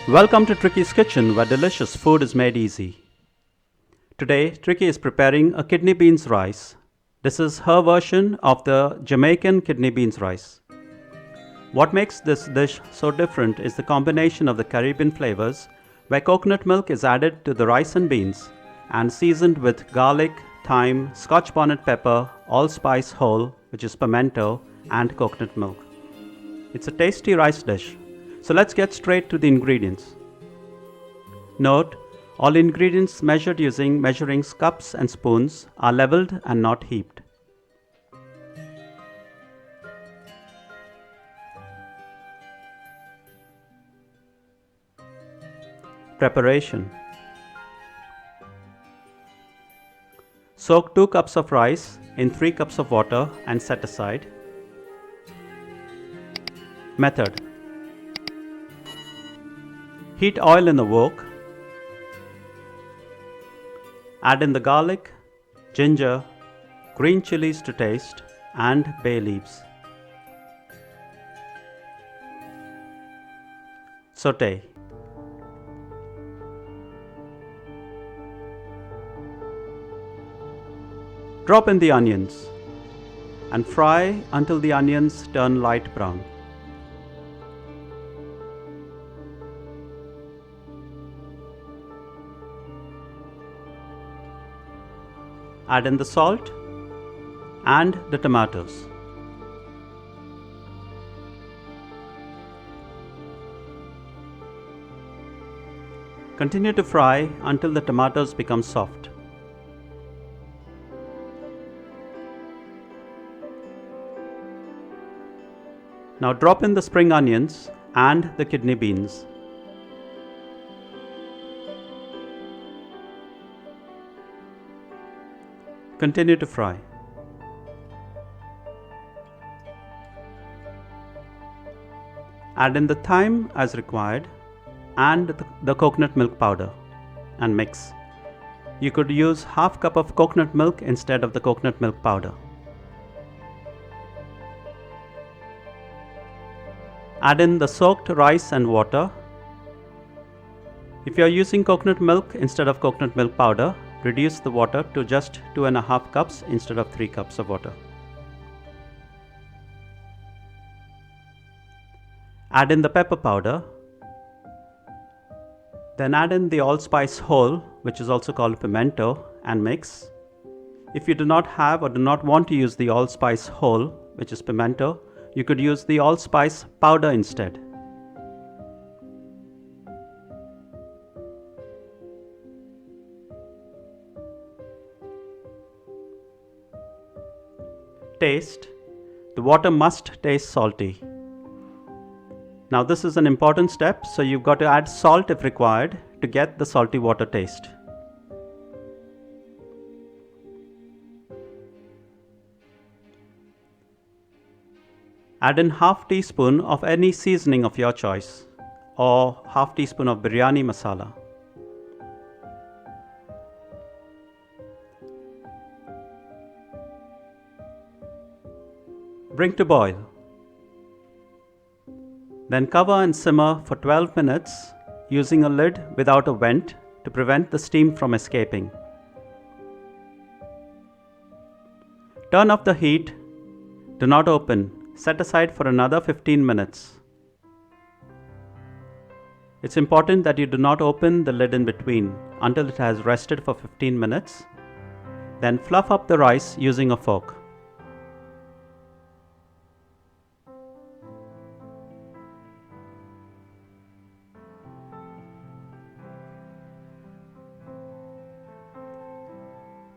Welcome to Tricky's Kitchen, where delicious food is made easy. Today, Tricky is preparing a kidney beans rice. This is her version of the Jamaican kidney beans rice. What makes this dish so different is the combination of the Caribbean flavors, where coconut milk is added to the rice and beans and seasoned with garlic, thyme, Scotch Bonnet Pepper, allspice whole, which is pimento, and coconut milk. It's a tasty rice dish. So let's get straight to the ingredients. Note, all ingredients measured using measuring cups and spoons are leveled and not heaped. Preparation. Soak 2 cups of rice in 3 cups of water and set aside. Method. Heat oil in the wok. Add in the garlic, ginger, green chilies to taste, and bay leaves. Saute. Drop in the onions and fry until the onions turn light brown. Add in the salt and the tomatoes. Continue to fry until the tomatoes become soft. Now drop in the spring onions and the kidney beans. Continue to fry. Add in the thyme as required and the coconut milk powder and mix. You could use half cup of coconut milk instead of the coconut milk powder. Add in the soaked rice and water. If you are using coconut milk instead of coconut milk powder, reduce the water to just 2.5 cups instead of 3 cups of water. Add in the pepper powder. Then add in the allspice whole, which is also called pimento, and mix. If you do not have or do not want to use the allspice whole, which is pimento, you could use the allspice powder instead. Taste. The water must taste salty. Now this is an important step, so you've got to add salt if required to get the salty water taste. Add in half teaspoon of any seasoning of your choice or half teaspoon of biryani masala. Bring to boil. Then cover and simmer for 12 minutes using a lid without a vent to prevent the steam from escaping. Turn off the heat. Do not open. Set aside for another 15 minutes. It's important that you do not open the lid in between until it has rested for 15 minutes. Then fluff up the rice using a fork.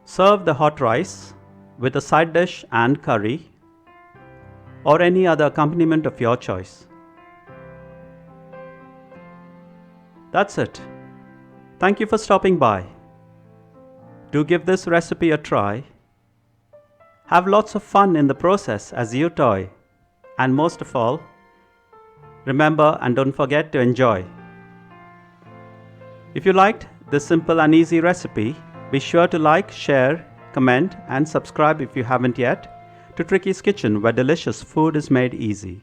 Serve the hot rice with a side dish and curry or any other accompaniment of your choice. That's it. Thank you for stopping by. Do give this recipe a try. Have lots of fun in the process as you toy. And most of all, remember and don't forget to enjoy. If you liked this simple and easy recipe, be sure to like, share, comment and subscribe if you haven't yet to Tricky's Kitchen, where delicious food is made easy.